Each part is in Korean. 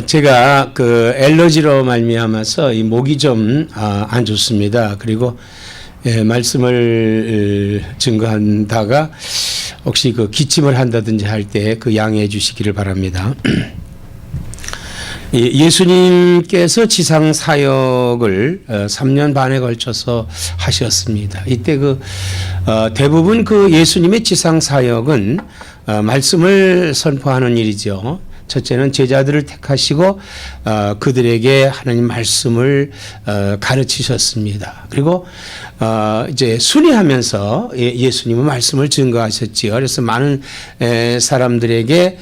제가 그 엘러지로 말미암아서 이 목이 좀 안 좋습니다. 그리고 말씀을 증거한다가 혹시 그 기침을 한다든지 할 때 그 양해해 주시기를 바랍니다. 예수님께서 지상 사역을 3년 반에 걸쳐서 하셨습니다. 이때 대부분 예수님의 지상 사역은 말씀을 선포하는 일이죠. 첫째는 제자들을 택하시고 그들에게 하나님 말씀을 가르치셨습니다. 그리고 이제 순회하면서 예수님은 말씀을 증거하셨지요. 그래서 많은 사람들에게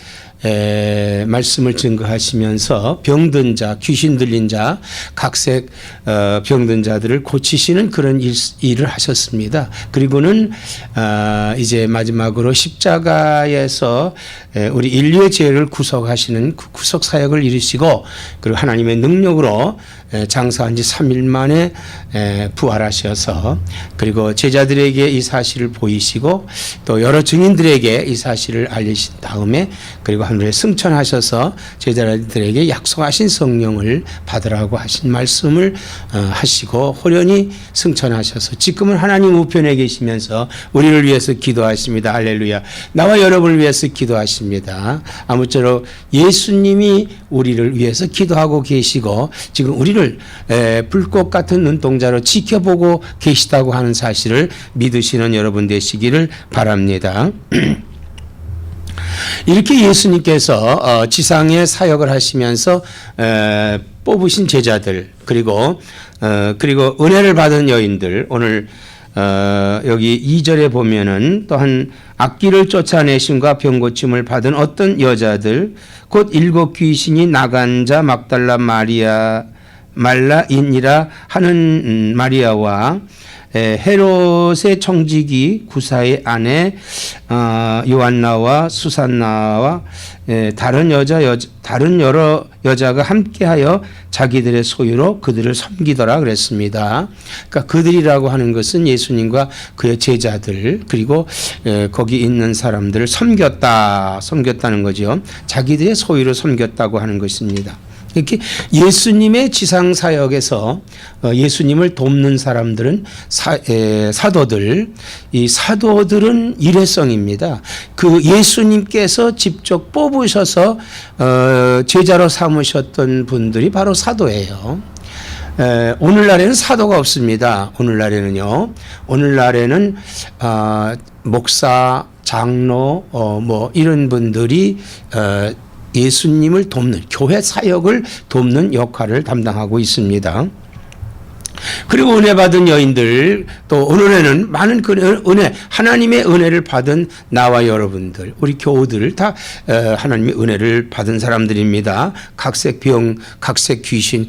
말씀을 증거하시면서 병든 자, 귀신 들린 자, 각색 병든 자들을 고치시는 그런 일을 하셨습니다. 그리고는 이제 마지막으로 십자가에서 우리 인류의 죄를 구속하시는 구속 사역을 이루시고, 그리고 하나님의 능력으로 장사한 지 3일 만에 부활하셔서, 그리고 제자들에게 이 사실을 보이시고 또 여러 증인들에게 이 사실을 알리신 다음에, 그리고 하늘에 승천하셔서 제자들에게 약속하신 성령을 받으라고 하신 말씀을 하시고 호련히 승천하셔서 지금은 하나님 우편에 계시면서 우리를 위해서 기도하십니다. 할렐루야. 나와 여러분을 위해서 기도하십니다. 아무쪼록 예수님이 우리를 위해서 기도하고 계시고 지금 우리를 불꽃 같은 눈동자로 지켜보고 계시다고 하는 사실을 믿으시는 여러분 되시기를 바랍니다. 이렇게 예수님께서 지상에 사역을 하시면서 뽑으신 제자들, 그리고 은혜를 받은 여인들, 오늘 여기 2절에 보면은 또한 악귀를 쫓아내심과 병고침을 받은 어떤 여자들, 곧 7 귀신이 나간 자 막달라 마리아 말라인이라 하는 마리아와 헤롯의 청지기 구사의 아내 요한나와 수산나와 다른 여러 여자가 함께하여 자기들의 소유로 그들을 섬기더라 그랬습니다. 그러니까 그들이라고 하는 것은 예수님과 그의 제자들, 그리고 거기 있는 사람들을 섬겼다는 거죠. 자기들의 소유로 섬겼다고 하는 것입니다. 이렇게 예수님의 지상 사역에서 예수님을 돕는 사람들은 사도들, 이 사도들은 일회성입니다. 그 예수님께서 직접 뽑으셔서 제자로 삼으셨던 분들이 바로 사도예요. 오늘날에는 사도가 없습니다. 오늘날에는 목사, 장로, 이런 분들이 예수님을 돕는, 교회 사역을 돕는 역할을 담당하고 있습니다. 그리고 은혜 받은 여인들, 또 오늘에는 많은 그 은혜, 하나님의 은혜를 받은 나와 여러분들, 우리 교우들 다 하나님의 은혜를 받은 사람들입니다. 각색 병, 각색 귀신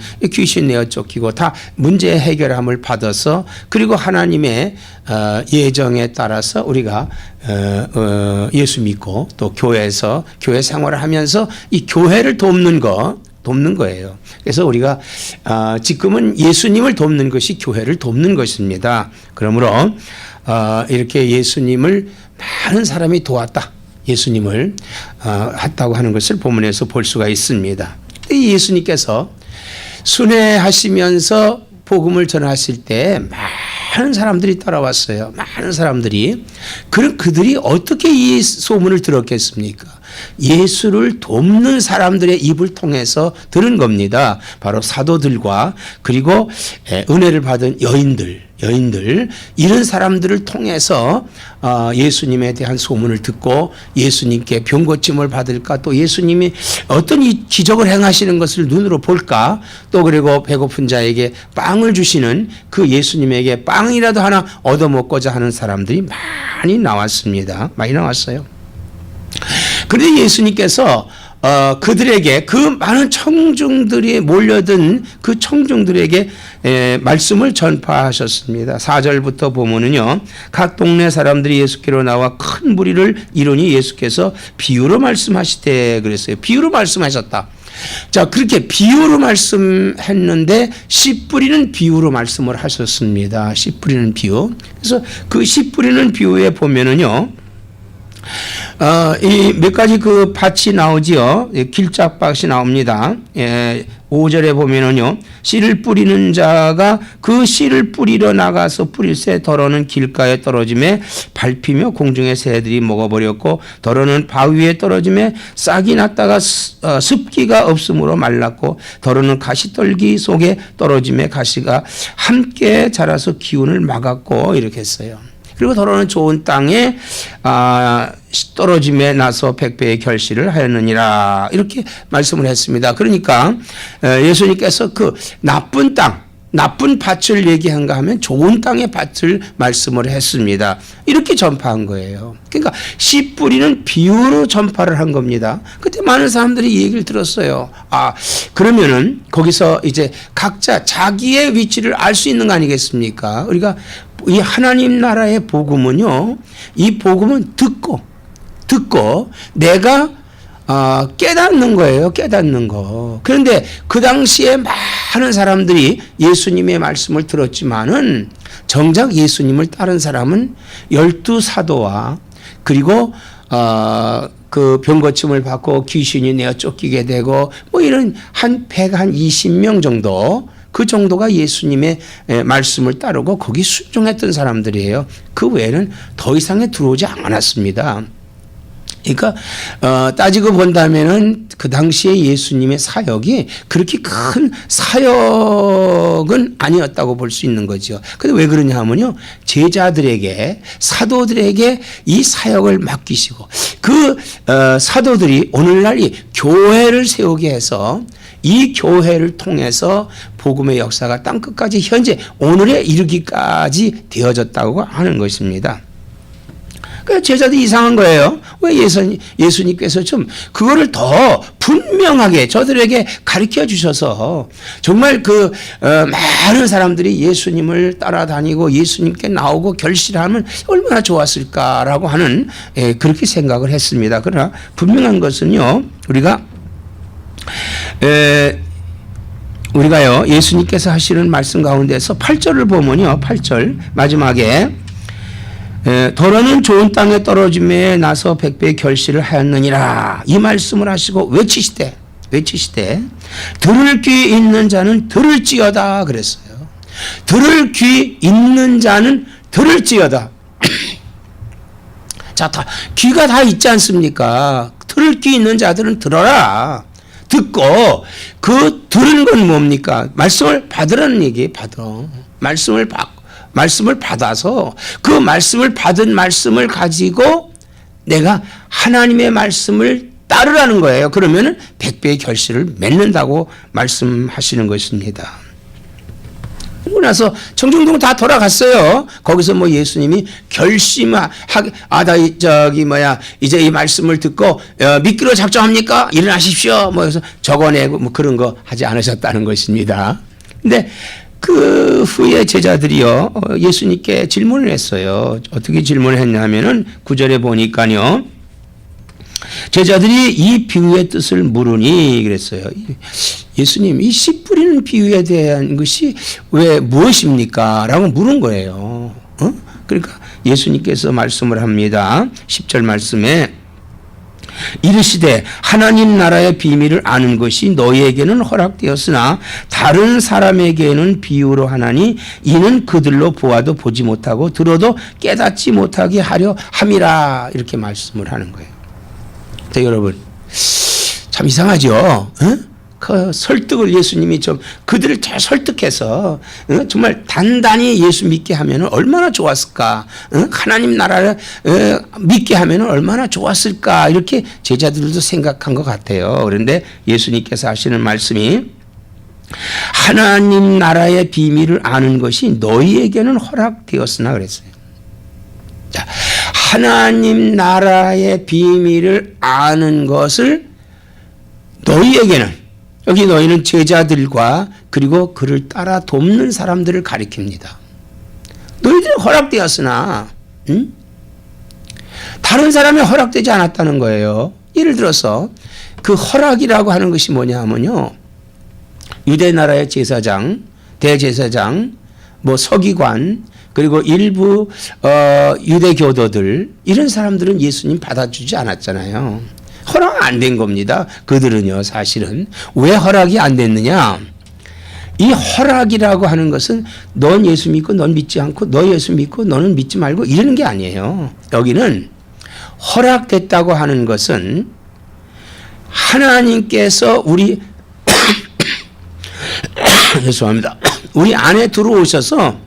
내어 쫓기고 다 문제 해결함을 받아서, 그리고 하나님의 예정에 따라서 우리가 예수 믿고 또 교회 생활을 하면서 이 교회를 돕는 거예요. 그래서 우리가 지금은 예수님을 돕는 것이 교회를 돕는 것입니다. 그러므로 이렇게 예수님을 많은 사람이 도왔다, 예수님을 했다고 하는 것을 본문에서 볼 수가 있습니다. 이 예수님께서 순회하시면서 복음을 전하실 때 많은 사람들이 따라왔어요. 많은 사람들이. 그럼 그들이 어떻게 이 소문을 들었겠습니까? 예수를 돕는 사람들의 입을 통해서 들은 겁니다. 바로 사도들과, 그리고 은혜를 받은 여인들, 이런 사람들을 통해서 예수님에 대한 소문을 듣고 예수님께 병고침을 받을까, 또 예수님이 어떤 이 기적을 행하시는 것을 눈으로 볼까, 또 그리고 배고픈 자에게 빵을 주시는 그 예수님에게 빵이라도 하나 얻어먹고자 하는 사람들이 많이 나왔습니다. 많이 나왔어요. 그런데 예수님께서 그들에게, 그 많은 청중들이 몰려든 그 청중들에게 말씀을 전파하셨습니다. 4절부터 보면은요, 각 동네 사람들이 예수께로 나와 큰 무리를 이루니 예수께서 비유로 말씀하시되 그랬어요. 비유로 말씀하셨다. 자, 그렇게 비유로 말씀했는데 씨 뿌리는 비유로 말씀을 하셨습니다. 씨 뿌리는 비유. 그래서 그 씨 뿌리는 비유에 보면은요, 이 몇 가지 그 밭이 나오지요. 길짝밭이 나옵니다. 5절에 보면은요, 씨를 뿌리는 자가 그 씨를 뿌리러 나가서 뿌릴새 더러는 길가에 떨어짐에 밟히며 공중의 새들이 먹어버렸고, 더러는 바위 위에 떨어짐에 싹이 났다가 습기가 없으므로 말랐고, 더러는 가시떨기 속에 떨어짐에 가시가 함께 자라서 기운을 막았고, 이렇게 했어요. 그리고 더러는 좋은 땅에 떨어짐에 나서 100배의 결실을 하였느니라, 이렇게 말씀을 했습니다. 그러니까 예수님께서 그 나쁜 땅, 나쁜 밭을 얘기한가 하면 좋은 땅의 밭을 말씀을 했습니다. 이렇게 전파한 거예요. 그러니까 씨 뿌리는 비유로 전파를 한 겁니다. 그때 많은 사람들이 이 얘기를 들었어요. 그러면은 거기서 이제 각자 자기의 위치를 알 수 있는 거 아니겠습니까? 우리가 이 하나님 나라의 복음은요, 이 복음은 듣고 내가 깨닫는 거예요. 깨닫는 거. 그런데 그 당시에 많은 사람들이 예수님의 말씀을 들었지만은 정작 예수님을 따른 사람은 12사도와 그리고 그 병고침을 받고 귀신이 내어 쫓기게 되고 뭐 이런 한 120명 정도, 그 정도가 예수님의 말씀을 따르고 거기 순종했던 사람들이에요. 그 외에는 더 이상에 들어오지 않았습니다. 그러니까 따지고 본다면은 그 당시에 예수님의 사역이 그렇게 큰 사역은 아니었다고 볼 수 있는 거죠. 근데 왜 그러냐 하면요, 제자들에게, 사도들에게 이 사역을 맡기시고 그 사도들이 오늘날 이 교회를 세우게 해서 이 교회를 통해서 복음의 역사가 땅끝까지 현재 오늘에 이르기까지 되어졌다고 하는 것입니다. 제자들이 이상한 거예요. 왜 예수님께서 좀 그거를 더 분명하게 저들에게 가르쳐 주셔서 정말 그 많은 사람들이 예수님을 따라다니고 예수님께 나오고 결실하면 얼마나 좋았을까라고 하는 그렇게 생각을 했습니다. 그러나 분명한 것은요, 우리가요 예수님께서 하시는 말씀 가운데서 8절을 보면요, 8절 마지막에 더러는 좋은 땅에 떨어짐에 나서 100배의 결실을 하였느니라, 이 말씀을 하시고 외치시되 들을 귀 있는 자는 들을지어다 그랬어요. 들을 귀 있는 자는 들을지어다. 자, 귀가 다 있지 않습니까? 들을 귀 있는 자들은 들어라. 듣고 그 들은 건 뭡니까? 말씀을 받으라는 얘기예요. 말씀을 받아서 그 말씀을 받은 말씀을 가지고 내가 하나님의 말씀을 따르라는 거예요. 그러면은 100배의 결실을 맺는다고 말씀하시는 것입니다. 그러고 나서 청중동 다 돌아갔어요. 거기서 뭐 예수님이 이제 이 말씀을 듣고 믿기로 작정합니까? 일어나십시오. 뭐 그래서 적어내고 뭐 그런 거 하지 않으셨다는 것입니다. 근데 그 후에 제자들이요 예수님께 질문을 했어요. 어떻게 질문을 했냐면은 9절에 보니까요, 제자들이 이 비유의 뜻을 물으니 그랬어요. 예수님, 이 씨 뿌리는 비유에 대한 것이 왜 무엇입니까? 라고 물은 거예요. 그러니까 예수님께서 말씀을 합니다. 10절 말씀에 이르시되 하나님 나라의 비밀을 아는 것이 너희에게는 허락되었으나 다른 사람에게는 비유로 하나니 이는 그들로 보아도 보지 못하고 들어도 깨닫지 못하게 하려 함이라, 이렇게 말씀을 하는 거예요. 자, 여러분 참 이상하죠? 그 설득을 예수님이 좀 그들을 잘 설득해서 정말 단단히 예수 믿게 하면 얼마나 좋았을까, 하나님 나라를 믿게 하면 얼마나 좋았을까, 이렇게 제자들도 생각한 것 같아요. 그런데 예수님께서 하시는 말씀이 하나님 나라의 비밀을 아는 것이 너희에게는 허락되었으나 그랬어요. 자, 하나님 나라의 비밀을 아는 것을 너희에게는, 여기 너희는 제자들과 그리고 그를 따라 돕는 사람들을 가리킵니다. 너희들은 허락되었으나 다른 사람이 허락되지 않았다는 거예요. 예를 들어서 그 허락이라고 하는 것이 뭐냐 하면요, 유대 나라의 제사장, 대제사장, 뭐 서기관, 그리고 일부 유대 교도들 이런 사람들은 예수님 받아주지 않았잖아요. 허락 안 된 겁니다. 그들은요 사실은. 왜 허락이 안 됐느냐? 이 허락이라고 하는 것은 넌 예수 믿고 넌 믿지 않고 너 예수 믿고 너는 믿지 말고 이러는 게 아니에요. 여기는 허락됐다고 하는 것은 하나님께서 우리 죄송합니다. 우리 안에 들어오셔서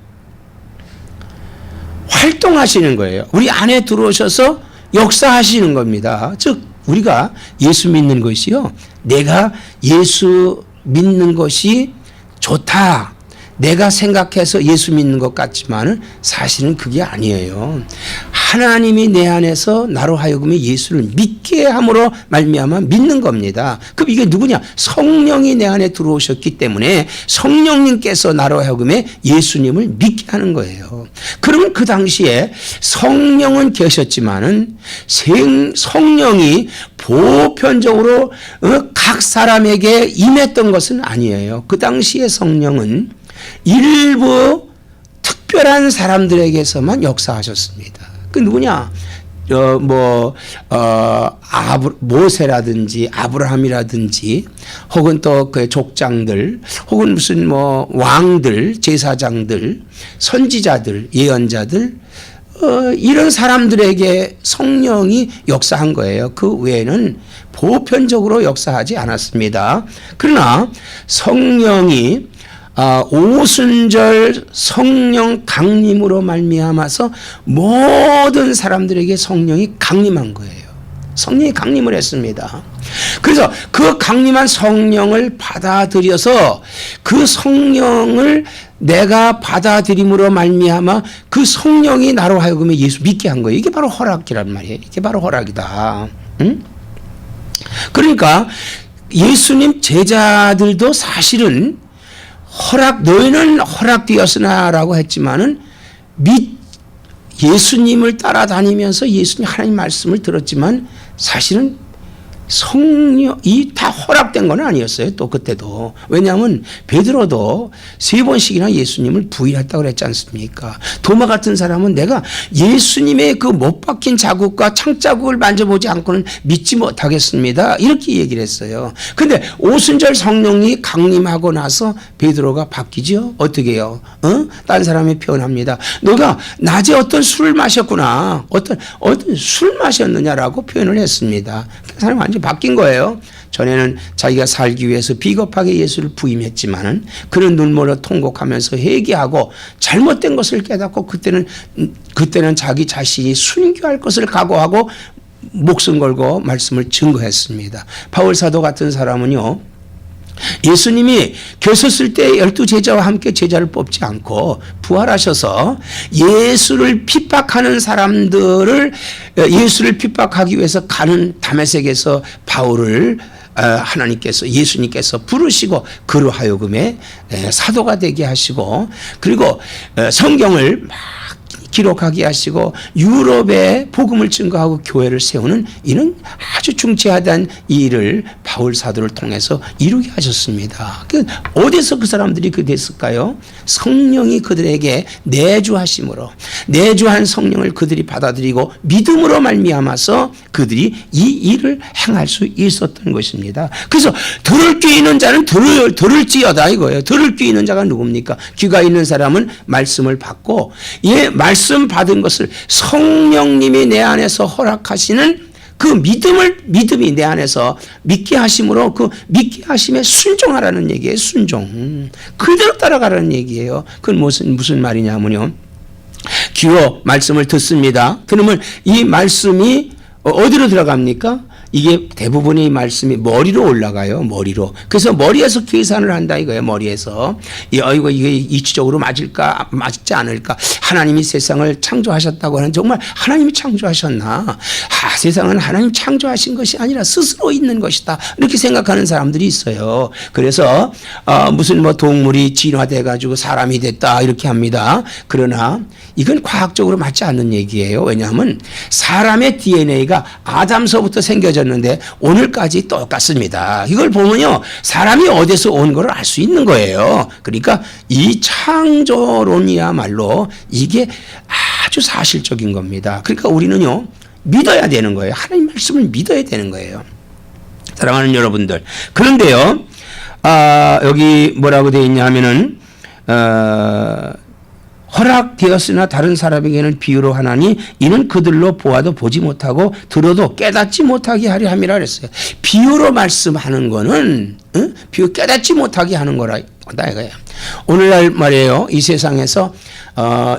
활동하시는 거예요. 우리 안에 들어오셔서 역사하시는 겁니다. 즉 우리가 예수 믿는 것이요, 내가 예수 믿는 것이 좋다, 내가 생각해서 예수 믿는 것 같지만은 사실은 그게 아니에요. 하나님이 내 안에서 나로 하여금 예수를 믿게 함으로 말미암아 믿는 겁니다. 그럼 이게 누구냐? 성령이 내 안에 들어오셨기 때문에 성령님께서 나로 하여금 예수님을 믿게 하는 거예요. 그러면 그 당시에 성령은 계셨지만은 성령이 보편적으로 각 사람에게 임했던 것은 아니에요. 그 당시에 성령은 일부 특별한 사람들에게서만 역사하셨습니다. 그 누구냐? 모세라든지 아브라함이라든지 혹은 또 그 족장들 혹은 무슨 왕들, 제사장들, 선지자들, 예언자들 이런 사람들에게 성령이 역사한 거예요. 그 외에는 보편적으로 역사하지 않았습니다. 그러나 성령이 오순절 성령 강림으로 말미암아서 모든 사람들에게 성령이 강림한 거예요. 성령이 강림을 했습니다. 그래서 그 강림한 성령을 받아들여서 그 성령을 내가 받아들임으로 말미암아 그 성령이 나로 하여금 예수 믿게 한 거예요. 이게 바로 허락이란 말이에요. 이게 바로 허락이다. 응? 그러니까 예수님 제자들도 사실은 너희는 허락되었으나라고 했지만은 예수님을 따라다니면서 예수님 하나님 말씀을 들었지만 사실은 성령이 다 허락된 건 아니었어요. 또 그때도. 왜냐하면 베드로도 3번씩이나 예수님을 부인했다고 그랬지 않습니까? 도마 같은 사람은 내가 예수님의 그 못 박힌 자국과 창자국을 만져보지 않고는 믿지 못하겠습니다, 이렇게 얘기를 했어요. 근데 오순절 성령이 강림하고 나서 베드로가 바뀌죠. 어떻게 해요? 다른 사람이 표현합니다. 너가 낮에 어떤 술을 마셨구나, 어떤 술 마셨느냐라고 표현을 했습니다. 그 사람이 완전 바뀐 거예요. 전에는 자기가 살기 위해서 비겁하게 예수를 부임했지만은 그는 눈물로 통곡하면서 회개하고 잘못된 것을 깨닫고 그때는 자기 자신이 순교할 것을 각오하고 목숨 걸고 말씀을 증거했습니다. 바울 사도 같은 사람은요, 예수님이 계셨을 때 12제자와 함께 제자를 뽑지 않고 부활하셔서 예수를 핍박하는 사람들을 예수를 핍박하기 위해서 가는 다메섹에서 바울을 예수님께서 부르시고 그로 하여금에 사도가 되게 하시고, 그리고 성경을 막 기록하게 하시고 유럽에 복음을 증거하고 교회를 세우는 이는 아주 중차대한 일을 바울 사도를 통해서 이루게 하셨습니다. 어디서 그 사람들이 그 됐을까요? 성령이 그들에게 내주하심으로, 내주한 성령을 그들이 받아들이고 믿음으로 말미암아서 그들이 이 일을 행할 수 있었던 것입니다. 그래서 들을 귀 있는 자는 들을지어다 이거예요. 들을 귀 있는 자가 누굽니까? 귀가 있는 사람은 말씀을 받고, 말씀 받은 것을 성령님이 내 안에서 허락하시는 그 믿음이 내 안에서 믿게 하심으로 그 믿게 하심에 순종하라는 얘기예요. 순종. 그대로 따라가라는 얘기예요. 그건 무슨 말이냐면요, 귀로 말씀을 듣습니다. 그러면 이 말씀이 어디로 들어갑니까? 이게 대부분의 말씀이 머리로 올라가요. 머리로. 그래서 머리에서 계산을 한다 이거예요. 머리에서. 이거 이게 이치적으로 맞을까 맞지 않을까. 하나님이 세상을 창조하셨다고 하는, 정말 하나님이 창조하셨나? 세상은 하나님 창조하신 것이 아니라 스스로 있는 것이다, 이렇게 생각하는 사람들이 있어요. 그래서 무슨 동물이 진화돼 가지고 사람이 됐다 이렇게 합니다. 그러나 이건 과학적으로 맞지 않는 얘기예요. 왜냐하면 사람의 DNA가 아담서부터 생겨져 오셨는데 오늘까지 똑같습니다. 이걸 보면요, 사람이 어디서 온 걸 알 수 있는 거예요. 그러니까 이 창조론이야말로 이게 아주 사실적인 겁니다. 그러니까 우리는요, 믿어야 되는 거예요. 하나님 말씀을 믿어야 되는 거예요. 사랑하는 여러분들. 그런데요, 여기 뭐라고 되어 있냐 하면은, 허락되었으나 다른 사람에게는 비유로 하나니 이는 그들로 보아도 보지 못하고 들어도 깨닫지 못하게 하려 함이라 그랬어요. 비유로 말씀하는 거는 비유 깨닫지 못하게 하는 거라 이거예요. 오늘날 말이에요, 이 세상에서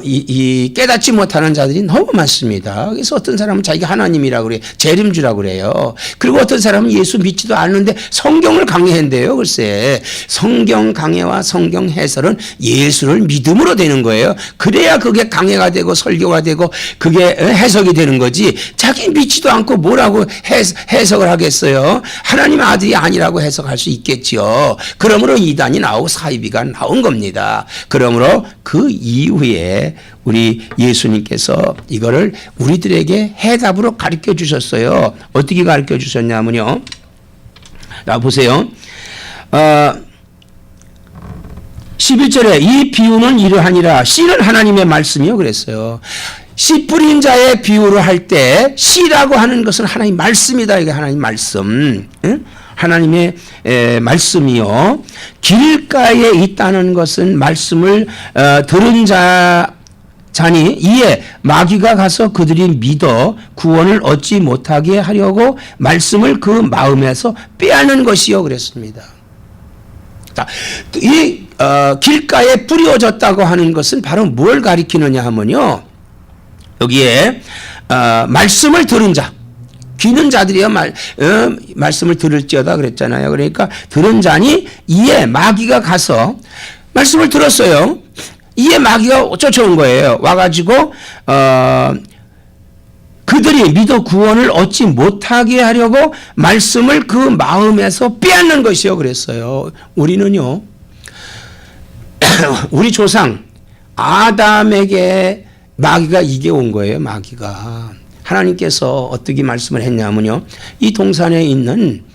이 깨닫지 못하는 자들이 너무 많습니다. 그래서 어떤 사람은 자기가 하나님이라고 그래요. 재림주라고 그래요. 그리고 어떤 사람은 예수 믿지도 않는데 성경을 강해한대요. 글쎄, 성경 강해와 성경 해설은 예수를 믿음으로 되는 거예요. 그래야 그게 강해가 되고 설교가 되고 그게 해석이 되는 거지. 자기 믿지도 않고 뭐라고 해석을 하겠어요. 하나님의 아들이 아니라고 해석할 수 있겠지요. 그러므로 이단이 나오고 사이비가 나온 겁니다. 그러므로 그 이후에 우리 예수님께서 이거를 우리들에게 해답으로 가르쳐 주셨어요. 어떻게 가르쳐 주셨냐면요, 자 보세요. 11절에 이 비유는 이러하니라. 씨는 하나님의 말씀이요 그랬어요. 씨 뿌린 자의 비유를 할 때 씨라고 하는 것은 하나님 말씀이다. 이게 하나님 말씀. 응? 하나님의 말씀이요. 길가에 있다는 것은 말씀을 들은 자니 이에 마귀가 가서 그들이 믿어 구원을 얻지 못하게 하려고 말씀을 그 마음에서 빼앗는 것이요 그랬습니다. 자, 이 길가에 뿌려졌다고 하는 것은 바로 뭘 가리키느냐 하면요, 여기에 말씀을 들은 자, 귀는 자들이요 말씀을 들을지어다 그랬잖아요. 그러니까 들은 자니 이에 마귀가 가서 말씀을 들었어요. 이에 마귀가 쫓아온 거예요. 와가지고 그들이 믿어 구원을 얻지 못하게 하려고 말씀을 그 마음에서 빼앗는 것이요 그랬어요. 우리는요, 우리 조상 아담에게 마귀가 이게 온 거예요. 마귀가. 하나님께서 어떻게 말씀을 했냐면요, 이 동산에 있는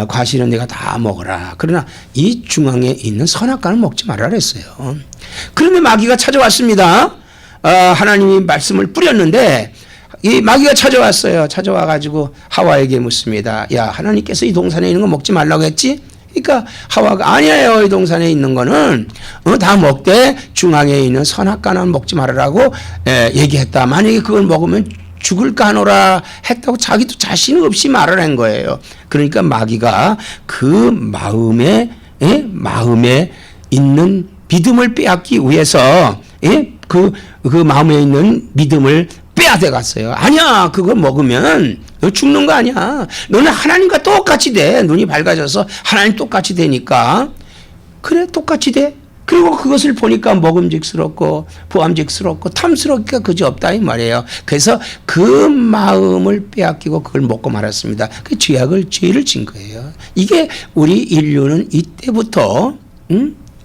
과실은 내가 다 먹어라. 그러나 이 중앙에 있는 선악과는 먹지 말라 그랬어요. 그런데 마귀가 찾아왔습니다. 하나님이 말씀을 뿌렸는데 이 마귀가 찾아왔어요. 찾아와 가지고 하와에게 묻습니다. 야, 하나님께서 이 동산에 있는 거 먹지 말라고 했지? 그러니까 하와가 아니에요. 이 동산에 있는 거는 다 먹되 중앙에 있는 선악과는 먹지 말으라고 얘기했다. 만약에 그걸 먹으면 죽을까 하노라 했다고 자기도 자신 없이 말을 한 거예요. 그러니까 마귀가 그 마음에 있는 믿음을 빼앗기 위해서 그 마음에 있는 믿음을 빼앗아 갔어요. 아니야, 그거 먹으면 너 죽는 거 아니야. 너는 하나님과 똑같이 돼. 눈이 밝아져서 하나님 똑같이 되니까. 그래, 똑같이 돼. 그리고 그것을 보니까 먹음직스럽고 보암직스럽고 탐스럽기가 그지없다 이 말이에요. 그래서 그 마음을 빼앗기고 그걸 먹고 말았습니다. 그 죄를 진 거예요. 이게 우리 인류는 이때부터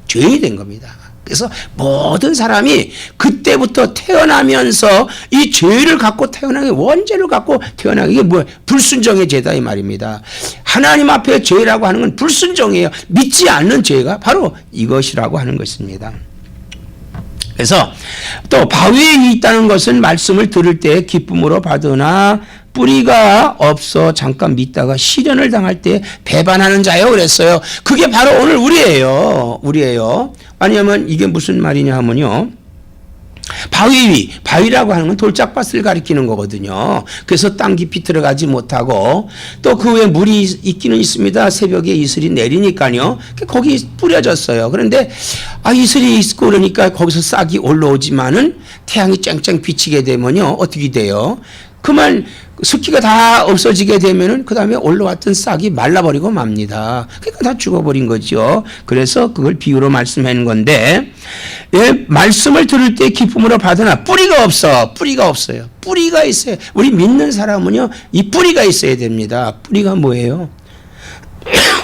죄이 된 겁니다. 그래서 모든 사람이 그때부터 태어나면서 이 죄를 갖고 태어나게, 원죄를 갖고 태어나게, 이게 뭐예요? 불순종의 죄다 이 말입니다. 하나님 앞에 죄라고 하는 건 불순종이에요. 믿지 않는 죄가 바로 이것이라고 하는 것입니다. 그래서 또 바위에 있다는 것은 말씀을 들을 때 기쁨으로 받으나 뿌리가 없어 잠깐 믿다가 시련을 당할 때 배반하는 자요 그랬어요. 그게 바로 오늘 우리예요. 왜냐하면 이게 무슨 말이냐 하면요, 바위라고 하는 건 돌짝밭을 가리키는 거거든요. 그래서 땅 깊이 들어가지 못하고 또 그 외에 물이 있기는 있습니다. 새벽에 이슬이 내리니까요. 거기 뿌려졌어요. 그런데 이슬이 있고 그러니까 거기서 싹이 올라오지만은 태양이 쨍쨍 비치게 되면요, 어떻게 돼요? 그만 습기가 다 없어지게 되면은 그 다음에 올라왔던 싹이 말라버리고 맙니다. 그러니까 다 죽어버린 거죠. 그래서 그걸 비유로 말씀하는 건데, 말씀을 들을 때 기쁨으로 받으나 뿌리가 없어요. 뿌리가 있어요. 우리 믿는 사람은요, 이 뿌리가 있어야 됩니다. 뿌리가 뭐예요?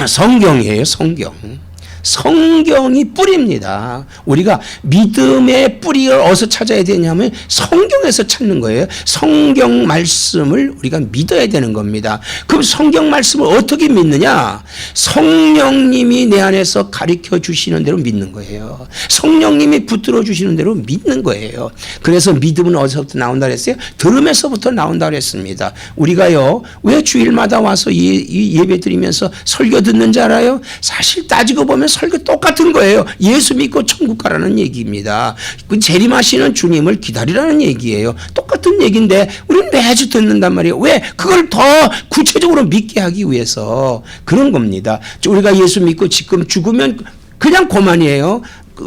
성경이에요. 성경이 뿌리입니다. 우리가 믿음의 뿌리를 어디서 찾아야 되냐면 성경에서 찾는 거예요. 성경 말씀을 우리가 믿어야 되는 겁니다. 그럼 성경 말씀을 어떻게 믿느냐? 성령님이 내 안에서 가르쳐 주시는 대로 믿는 거예요. 성령님이 붙들어 주시는 대로 믿는 거예요. 그래서 믿음은 어디서부터 나온다 그랬어요? 들음에서부터 나온다 그랬습니다. 우리가요, 왜 주일마다 와서 예배 드리면서 설교 듣는 줄 알아요? 사실 따지고 보면 설교 똑같은 거예요. 예수 믿고 천국 가라는 얘기입니다. 그 재림하시는 주님을 기다리라는 얘기예요. 똑같은 얘기인데 우리는 매주 듣는단 말이에요. 왜? 그걸 더 구체적으로 믿게 하기 위해서 그런 겁니다. 우리가 예수 믿고 지금 죽으면 그냥 그만이에요.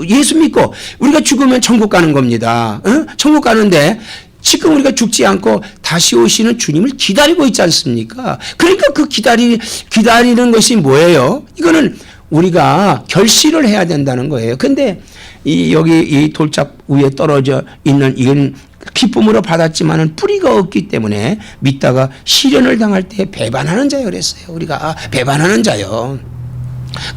예수 믿고 우리가 죽으면 천국 가는 겁니다. 천국 가는데 지금 우리가 죽지 않고 다시 오시는 주님을 기다리고 있지 않습니까? 그러니까 그 기다리는 것이 뭐예요? 이거는 우리가 결실을 해야 된다는 거예요. 근데 여기 이 돌짝 위에 떨어져 있는 이건 기쁨으로 받았지만은 뿌리가 없기 때문에 믿다가 시련을 당할 때 배반하는 자요 그랬어요. 우리가 배반하는 자요.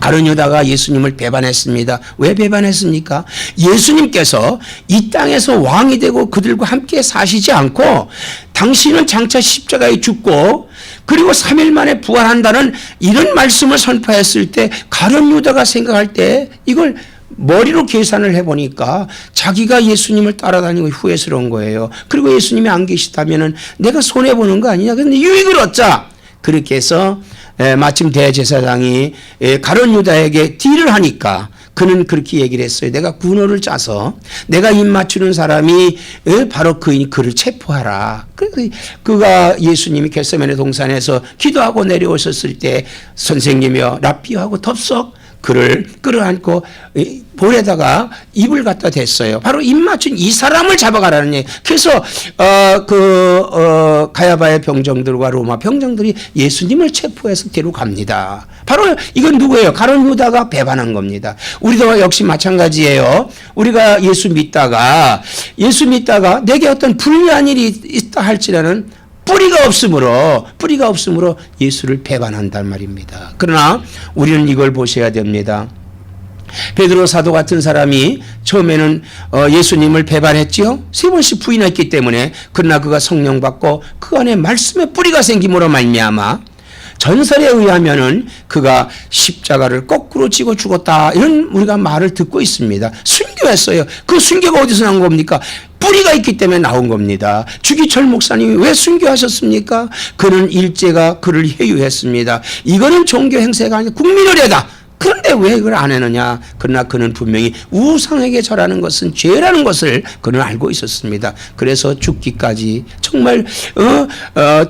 가룟 유다가 예수님을 배반했습니다. 왜 배반했습니까? 예수님께서 이 땅에서 왕이 되고 그들과 함께 사시지 않고 당신은 장차 십자가에 죽고 그리고 3일 만에 부활한다는 이런 말씀을 선포했을 때 가룟 유다가 생각할 때 이걸 머리로 계산을 해보니까 자기가 예수님을 따라다니고 후회스러운 거예요. 그리고 예수님이 안 계시다면 내가 손해보는 거 아니냐. 그런데 유익을 얻자. 그렇게 해서 마침 대제사장이 가룟 유다에게 딜을 하니까 그는 그렇게 얘기를 했어요. 내가 군호를 짜서 내가 입 맞추는 사람이 바로 그를 체포하라. 그가 예수님이 겟세마네 동산에서 기도하고 내려오셨을 때 선생님이여 랍비하고 덥석 그를 끌어안고 볼에다가 입을 갖다 댔어요. 바로 입 맞춘 이 사람을 잡아가라는 얘기. 그래서 가야바의 병정들과 로마 병정들이 예수님을 체포해서 데려갑니다. 바로 이건 누구예요? 가룟 유다가 배반한 겁니다. 우리도 역시 마찬가지예요. 우리가 예수 믿다가 내게 어떤 불리한 일이 있다 할지라는 뿌리가 없으므로 예수를 배반한단 말입니다. 그러나 우리는 이걸 보셔야 됩니다. 베드로 사도 같은 사람이 처음에는 예수님을 배반했지요. 3번씩 부인했기 때문에 그러나 그가 성령 받고 그 안에 말씀의 뿌리가 생김으로 말미암아 전설에 의하면은 그가 십자가를 거꾸로 지고 죽었다 이런 우리가 말을 듣고 있습니다. 순교했어요. 그 순교가 어디서 나온 겁니까? 뿌리가 있기 때문에 나온 겁니다. 주기철 목사님이 왜 순교하셨습니까? 그는 일제가 그를 회유했습니다. 이거는 종교 행세가 아니라 국민의례다. 그런데 왜 그걸 안 했느냐? 그러나 그는 분명히 우상에게 절하는 것은 죄라는 것을 그는 알고 있었습니다. 그래서 죽기까지 정말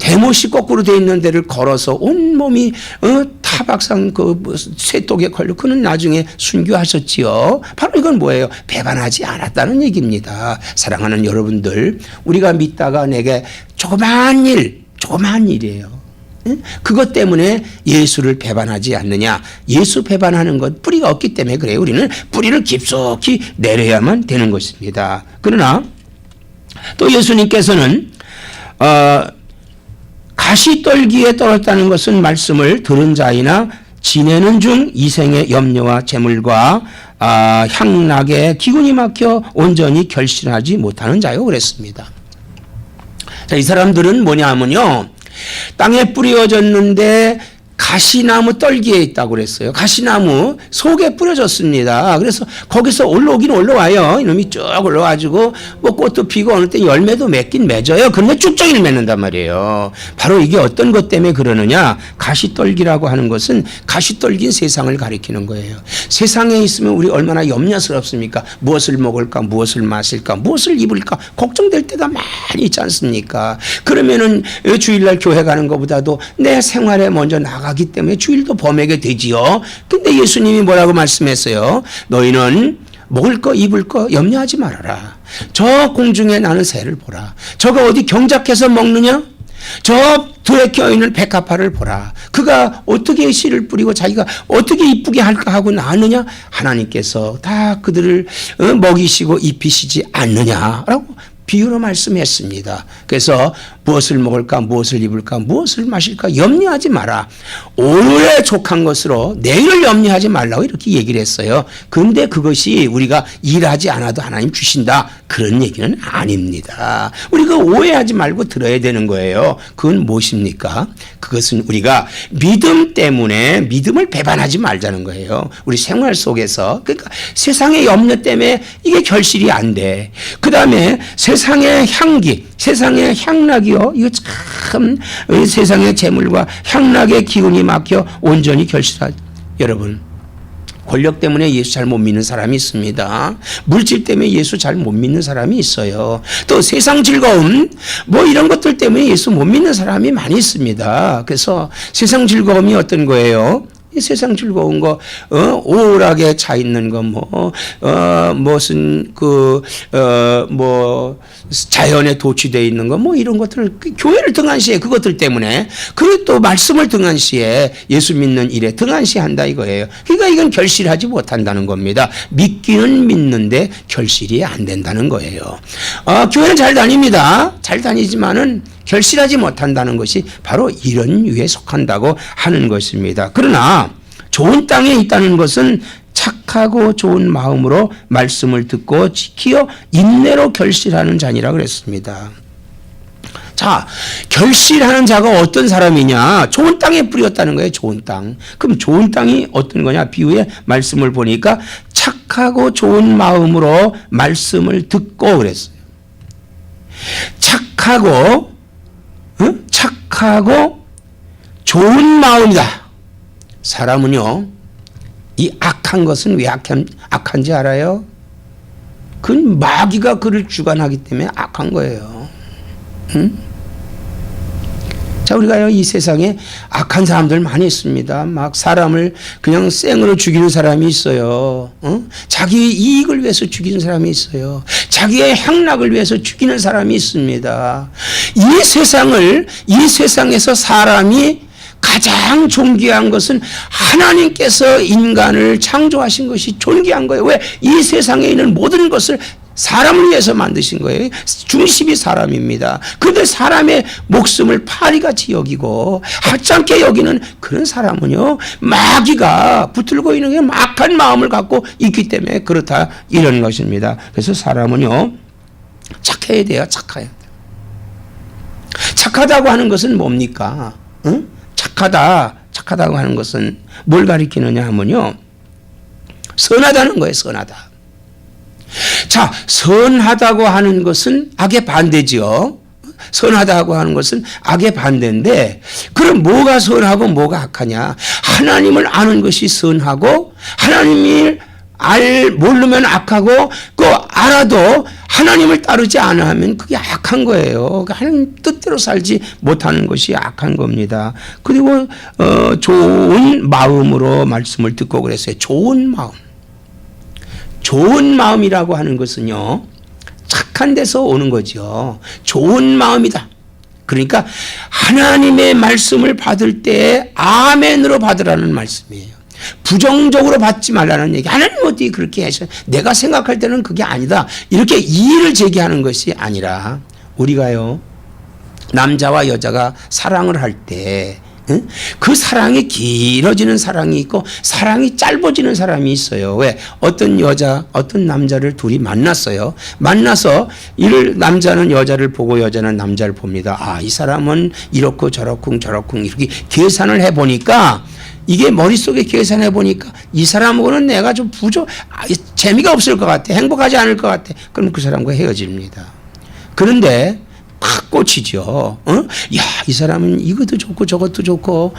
대못이 거꾸로 되어 있는 데를 걸어서 온 몸이 타박상 쇠독에 걸려 그는 나중에 순교하셨지요. 바로 이건 뭐예요? 배반하지 않았다는 얘기입니다. 사랑하는 여러분들, 우리가 믿다가 내게 조그마한 일이에요. 그것 때문에 예수를 배반하지 않느냐. 예수 배반하는 것 뿌리가 없기 때문에 그래요. 우리는 뿌리를 깊숙이 내려야만 되는 것입니다. 그러나 또 예수님께서는 가시떨기에 떨었다는 것은 말씀을 들은 자이나 지내는 중 이생의 염려와 재물과 향락에 기운이 막혀 온전히 결실하지 못하는 자요 그랬습니다. 자, 이 사람들은 뭐냐 하면요, 땅에 뿌려졌는데 가시나무 떨기에 있다고 그랬어요. 가시나무 속에 뿌려졌습니다. 그래서 거기서 올라오긴 올라와요. 이놈이 쭉 올라와가지고 뭐 꽃도 피고 어느 때 열매도 맺긴 맺어요. 그런데 쭉정이를 맺는단 말이에요. 바로 이게 어떤 것 때문에 그러느냐? 가시떨기라고 하는 것은 가시떨긴 세상을 가리키는 거예요. 세상에 있으면 우리 얼마나 염려스럽습니까? 무엇을 먹을까? 무엇을 마실까? 무엇을 입을까? 걱정될 때가 많이 있지 않습니까? 그러면은 주일날 교회 가는 것보다도 내 생활에 먼저 나가기 때문에 주일도 범하게 되지요. 근데 예수님이 뭐라고 말씀했어요? 너희는 먹을 거 입을 거 염려하지 말아라. 저 공중에 나는 새를 보라. 저가 어디 경작해서 먹느냐? 저 들에 껴있는 백합화를 보라. 그가 어떻게 씨를 뿌리고 자기가 어떻게 이쁘게 할까 하고 나느냐? 하나님께서 다 그들을 먹이시고 입히시지 않느냐라고 비유로 말씀했습니다. 그래서 무엇을 먹을까, 무엇을 입을까, 무엇을 마실까 염려하지 마라. 오늘에 족한 것으로 내일을 염려하지 말라고 이렇게 얘기를 했어요. 그런데 그것이 우리가 일하지 않아도 하나님 주신다, 그런 얘기는 아닙니다. 우리가 오해하지 말고 들어야 되는 거예요. 그건 무엇입니까? 그것은 우리가 믿음 때문에 믿음을 배반하지 말자는 거예요. 우리 생활 속에서. 그러니까 세상의 염려 때문에 이게 결실이 안 돼. 그 다음에 세상의 향기, 세상의 향락이요, 이거 참 세상의 재물과 향락의 기운이 막혀 온전히 결실하죠. 여러분, 권력 때문에 예수 잘 못 믿는 사람이 있습니다. 물질 때문에 예수 잘 못 믿는 사람이 있어요. 또 세상 즐거움 뭐 이런 것들 때문에 예수 못 믿는 사람이 많이 있습니다. 그래서 세상 즐거움이 어떤 거예요? 이 세상 즐거운 거, 오락에 차 있는 거, 무슨, 자연에 도취되어 있는 거, 이런 것들, 교회를 등한시해, 그것들 때문에. 그리고 또 말씀을 등한시해, 예수 믿는 일에 등한시 한다 이거예요. 그러니까 이건 결실하지 못한다는 겁니다. 믿기는 믿는데 결실이 안 된다는 거예요. 교회는 잘 다닙니다. 잘 다니지만은 결실하지 못한다는 것이 바로 이런 류에 속한다고 하는 것입니다. 그러나 좋은 땅에 있다는 것은 착하고 좋은 마음으로 말씀을 듣고 지키어 인내로 결실하는 자니라 그랬습니다. 자, 결실하는 자가 어떤 사람이냐? 좋은 땅에 뿌렸다는 거예요. 좋은 땅. 그럼 좋은 땅이 어떤 거냐? 비유의 말씀을 보니까 착하고 좋은 마음으로 말씀을 듣고 그랬어요. 착하고 좋은 마음이다. 사람은요, 이 악한 것은 왜 악한지 알아요? 그건 마귀가 그를 주관하기 때문에 악한 거예요. 자, 우리가요, 이 세상에 악한 사람들 많이 있습니다. 막 사람을 그냥 생으로 죽이는 사람이 있어요. 자기의 이익을 위해서 죽이는 사람이 있어요. 자기의 향락을 위해서 죽이는 사람이 있습니다. 이 세상에서 사람이 가장 존귀한 것은 하나님께서 인간을 창조하신 것이 존귀한 거예요. 왜? 이 세상에 있는 모든 것을 사람을 위해서 만드신 거예요. 중심이 사람입니다. 그런데 사람의 목숨을 파리같이 여기고 하찮게 여기는 그런 사람은요, 마귀가 붙들고 있는 게 악한 마음을 갖고 있기 때문에 그렇다, 이런 것입니다. 그래서 사람은요, 착해야 돼요. 착해야 돼요. 착하다고 하는 것은 뭡니까? 착하다고 하는 것은 뭘 가리키느냐 하면요, 선하다는 거예요. 선하다. 자, 선하다고 하는 것은 악의 반대죠. 선하다고 하는 것은 악의 반대인데, 그럼 뭐가 선하고 뭐가 악하냐? 하나님을 아는 것이 선하고, 하나님을 모르면 악하고, 알아도 하나님을 따르지 않아 하면 그게 악한 거예요. 하나님 뜻대로 살지 못하는 것이 악한 겁니다. 그리고 좋은 마음으로 말씀을 듣고 그랬어요. 좋은 마음. 좋은 마음이라고 하는 것은요, 착한 데서 오는 거죠. 좋은 마음이다. 그러니까 하나님의 말씀을 받을 때 아멘으로 받으라는 말씀이에요. 부정적으로 받지 말라는 얘기. 하나님 어떻게 그렇게 하셔? 내가 생각할 때는 그게 아니다. 이렇게 이의를 제기하는 것이 아니라, 우리가요, 남자와 여자가 사랑을 할 때 그 사랑이 길어지는 사랑이 있고 사랑이 짧아지는 사람이 있어요. 왜? 어떤 여자, 어떤 남자를 둘이 만났어요. 만나서 남자는 여자를 보고 여자는 남자를 봅니다. 이 사람은 이렇고 저렇고 이렇게 계산을 해보니까, 이게 머릿속에 계산해 보니까 이 사람하고는 내가 좀 재미가 없을 것 같아. 행복하지 않을 것 같아. 그럼 그 사람과 헤어집니다. 그런데 팍 꽂히죠. 야, 이 사람은 이것도 좋고 저것도 좋고,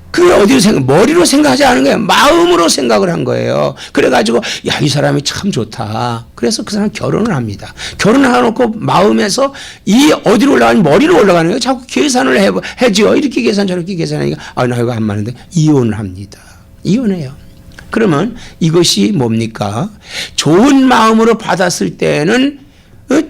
그걸 어디로 머리로 생각하지 않은 거예요. 마음으로 생각을 한 거예요. 그래가지고, 야, 이 사람이 참 좋다. 그래서 그 사람 결혼을 합니다. 결혼해놓고 마음에서 어디로 올라가는, 머리로 올라가는 거예요. 자꾸 계산을 해죠. 이렇게 계산, 저렇게 계산하니까, 나 이거 안 맞는데, 이혼을 합니다. 이혼해요. 그러면 이것이 뭡니까? 좋은 마음으로 받았을 때는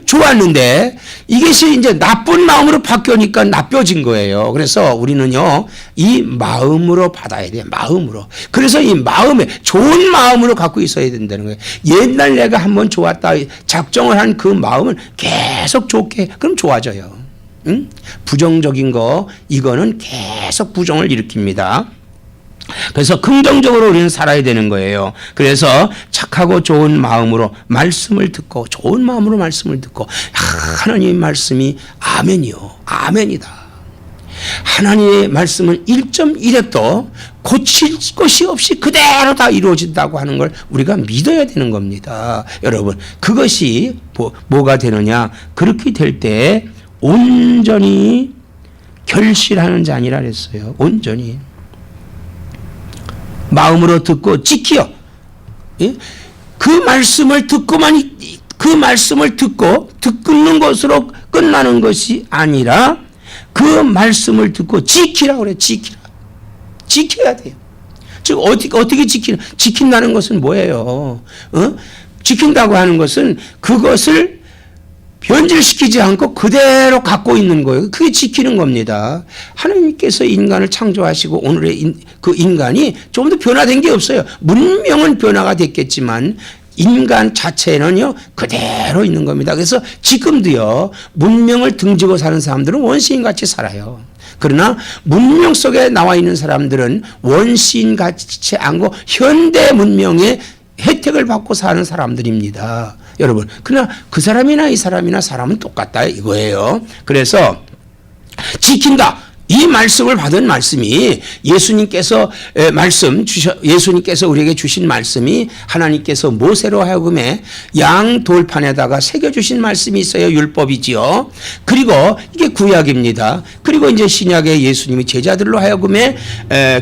좋았는데, 이것이 이제 나쁜 마음으로 바뀌니까 나빠진 거예요. 그래서 우리는요, 이 마음으로 받아야 돼요. 마음으로. 그래서 이 마음에, 좋은 마음으로 갖고 있어야 된다는 거예요. 옛날 내가 한번 좋았다 작정을 한 그 마음은 계속 좋게, 그럼 좋아져요. 부정적인 거 이거는 계속 부정을 일으킵니다. 그래서 긍정적으로 우리는 살아야 되는 거예요. 그래서 착하고 좋은 마음으로 말씀을 듣고 좋은 마음으로 말씀을 듣고 하나님의 말씀이 아멘이요. 아멘이다. 하나님의 말씀은 1.1획도 고칠 것이 없이 그대로 다 이루어진다고 하는 걸 우리가 믿어야 되는 겁니다. 여러분, 그것이 뭐가 되느냐? 그렇게 될 때 온전히 결실하는 자니라 그랬어요. 온전히. 마음으로 듣고 지키어. 예? 그 말씀을 듣고만, 그 말씀을 듣는 것으로 끝나는 것이 아니라 그 말씀을 듣고 지키라고 그래. 지켜야 돼요. 즉 어떻게 지킨다는 것은 뭐예요? 지킨다고 하는 것은 그것을 변질시키지 않고 그대로 갖고 있는 거예요. 그게 지키는 겁니다. 하나님께서 인간을 창조하시고 오늘의 그 인간이 좀 더 변화된 게 없어요. 문명은 변화가 됐겠지만 인간 자체는요 그대로 있는 겁니다. 그래서 지금도요 문명을 등지고 사는 사람들은 원시인같이 살아요. 그러나 문명 속에 나와 있는 사람들은 원시인같이 않고 현대 문명의 혜택을 받고 사는 사람들입니다. 여러분, 그러나 그 사람이나 이 사람이나 사람은 똑같다 이거예요. 그래서 지킨다. 이 말씀을 받은 말씀이 예수님께서 우리에게 주신 말씀이 하나님께서 모세로 하여금에 양 돌판에다가 새겨주신 말씀이 있어요. 율법이지요. 그리고 이게 구약입니다. 그리고 이제 신약에 예수님이 제자들로 하여금에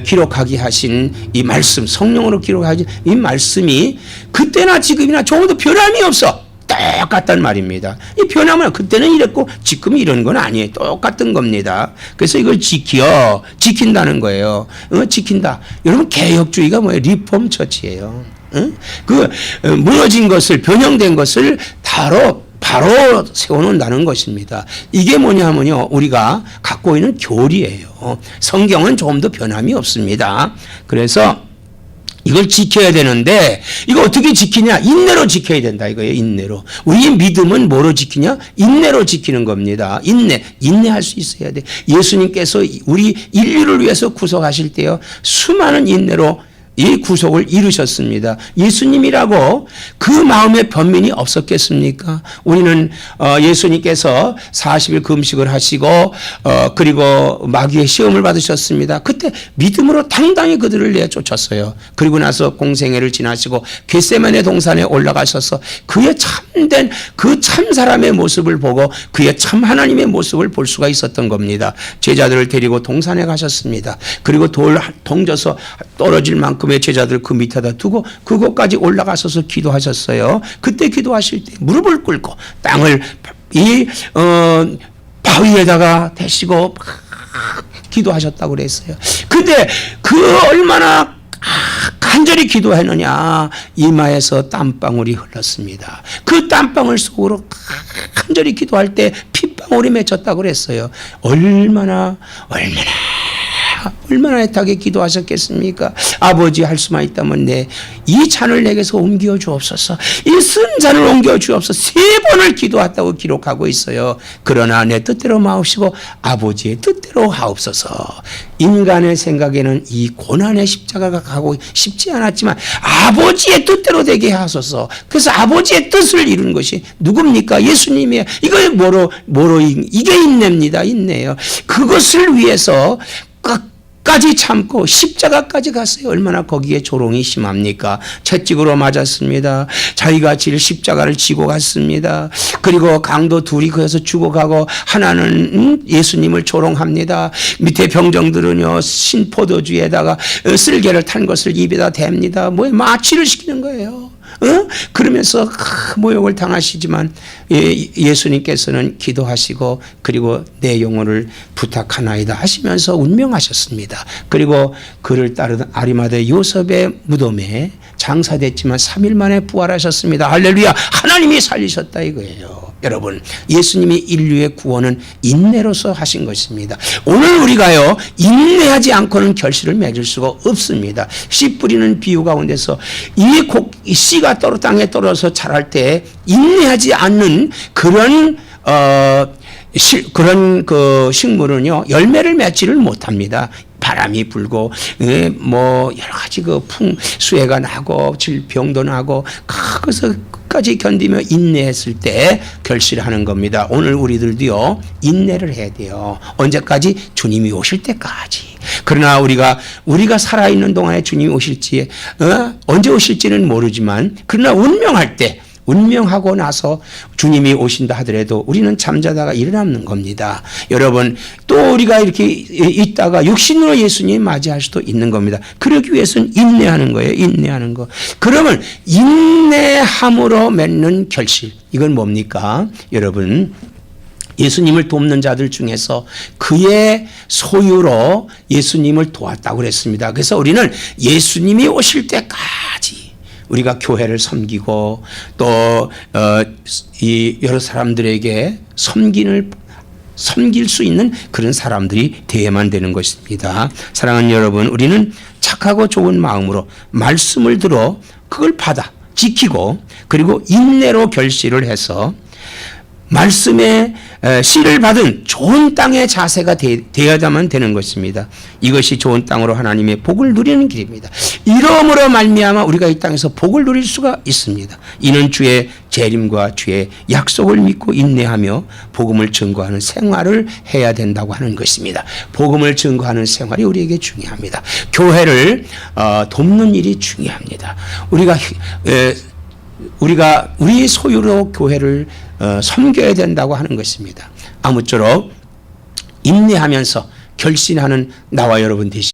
기록하게 하신 이 말씀, 성령으로 기록하신 이 말씀이 그때나 지금이나 조금도 변함이 없어. 똑같단 말입니다. 이 변함은 그때는 이랬고 지금은 이런 건 아니에요. 똑같은 겁니다. 그래서 이걸 지킨다는 거예요. 지킨다. 여러분 개혁주의가 뭐예요? 리폼 처치예요. 그 무너진 것을 변형된 것을 바로 세워놓는다는 것입니다. 이게 뭐냐면요, 우리가 갖고 있는 교리예요. 성경은 조금 더 변함이 없습니다. 그래서 이걸 지켜야 되는데 이거 어떻게 지키냐? 인내로 지켜야 된다 이거예요. 인내로. 우리의 믿음은 뭐로 지키냐? 인내로 지키는 겁니다. 인내할 수 있어야 돼. 예수님께서 우리 인류를 위해서 구속하실 때요 수많은 인내로 이 구속을 이루셨습니다. 예수님이라고 그 마음의 변민이 없었겠습니까? 우리는 예수님께서 40일 금식을 하시고 그리고 마귀의 시험을 받으셨습니다. 그때 믿음으로 당당히 그들을 내쫓았어요. 그리고 나서 공생애를 지나시고 겟세마네 동산에 올라가셔서 그의 참된 그 참 사람의 모습을 보고 그의 참 하나님의 모습을 볼 수가 있었던 겁니다. 제자들을 데리고 동산에 가셨습니다. 그리고 돌 던져서 떨어질 만큼 제자들 그 밑에다 두고 그곳까지 올라가셔서 기도하셨어요. 그때 기도하실 때 무릎을 꿇고 땅을 바위에다가 대시고 기도하셨다고 그랬어요. 근데 그 얼마나 간절히 기도했느냐, 이마에서 땀방울이 흘렀습니다. 그 땀방울 속으로 간절히 기도할 때 핏방울이 맺혔다고 그랬어요. 얼마나 애타게 기도하셨겠습니까? 아버지, 할 수만 있다면 이 잔을 내게서 옮겨 주옵소서. 이 쓴 잔을 옮겨 주옵소서. 3번을 기도했다고 기록하고 있어요. 그러나 내 뜻대로 마옵시고 아버지의 뜻대로 하옵소서. 인간의 생각에는 이 고난의 십자가가 가고 싶지 않았지만 아버지의 뜻대로 되게 하소서. 그래서 아버지의 뜻을 이룬 것이 누굽니까? 예수님이에요. 이걸 이게 인내입니다. 인내요. 그것을 위해서 끝까지 참고 십자가까지 갔어요. 얼마나 거기에 조롱이 심합니까? 채찍으로 맞았습니다. 자기가 질 십자가를 지고 갔습니다. 그리고 강도 둘이 거기서 죽어가고 하나는 예수님을 조롱합니다. 밑에 병정들은요 신포도주에다가 쓸개를 탄 것을 입에다 댑니다. 마취를 시키는 거예요. 그러면서 모욕을 당하시지만 예수님께서는 기도하시고 그리고 내 영혼을 부탁하나이다 하시면서 운명하셨습니다. 그리고 그를 따르던 아리마대 요셉의 무덤에 장사됐지만 3일 만에 부활하셨습니다. 할렐루야. 하나님이 살리셨다 이거예요. 여러분, 예수님이 인류의 구원은 인내로서 하신 것입니다. 오늘 우리가요 인내하지 않고는 결실을 맺을 수가 없습니다. 씨 뿌리는 비유 가운데서 이 씨가 땅에 떨어져서 자랄 때 인내하지 않는 그런 그런 그 식물은요 열매를 맺지를 못합니다. 바람이 불고 뭐 여러 가지 그 풍수해가 나고 질병도 나고 그것을 끝까지 견디며 인내했을 때 결실하는 겁니다. 오늘 우리들도요 인내를 해야 돼요. 언제까지? 주님이 오실 때까지. 그러나 우리가 살아있는 동안에 주님이 오실지 언제 오실지는 모르지만 그러나 운명할 때 운명하고 나서 주님이 오신다 하더라도 우리는 잠자다가 일어나는 겁니다. 여러분 또 우리가 이렇게 있다가 육신으로 예수님 맞이할 수도 있는 겁니다. 그러기 위해서는 인내하는 거예요. 인내하는 거. 그러면 인내함으로 맺는 결실 이건 뭡니까? 여러분 예수님을 돕는 자들 중에서 그의 소유로 예수님을 도왔다고 그랬습니다. 그래서 우리는 예수님이 오실 때까지 우리가 교회를 섬기고 또 이 여러 사람들에게 섬길 수 있는 그런 사람들이 되어야만 되는 것입니다. 사랑하는 여러분, 우리는 착하고 좋은 마음으로 말씀을 들어 그걸 받아 지키고 그리고 인내로 결실을 해서 말씀의 씨를 받은 좋은 땅의 자세가 되어야만 되는 것입니다. 이것이 좋은 땅으로 하나님의 복을 누리는 길입니다. 이러므로 말미암아 우리가 이 땅에서 복을 누릴 수가 있습니다. 이는 주의 재림과 주의 약속을 믿고 인내하며 복음을 증거하는 생활을 해야 된다고 하는 것입니다. 복음을 증거하는 생활이 우리에게 중요합니다. 교회를 돕는 일이 중요합니다. 우리가 우리 소유로 교회를 섬겨야 된다고 하는 것입니다. 아무쪼록 인내하면서 결신하는 나와 여러분 되시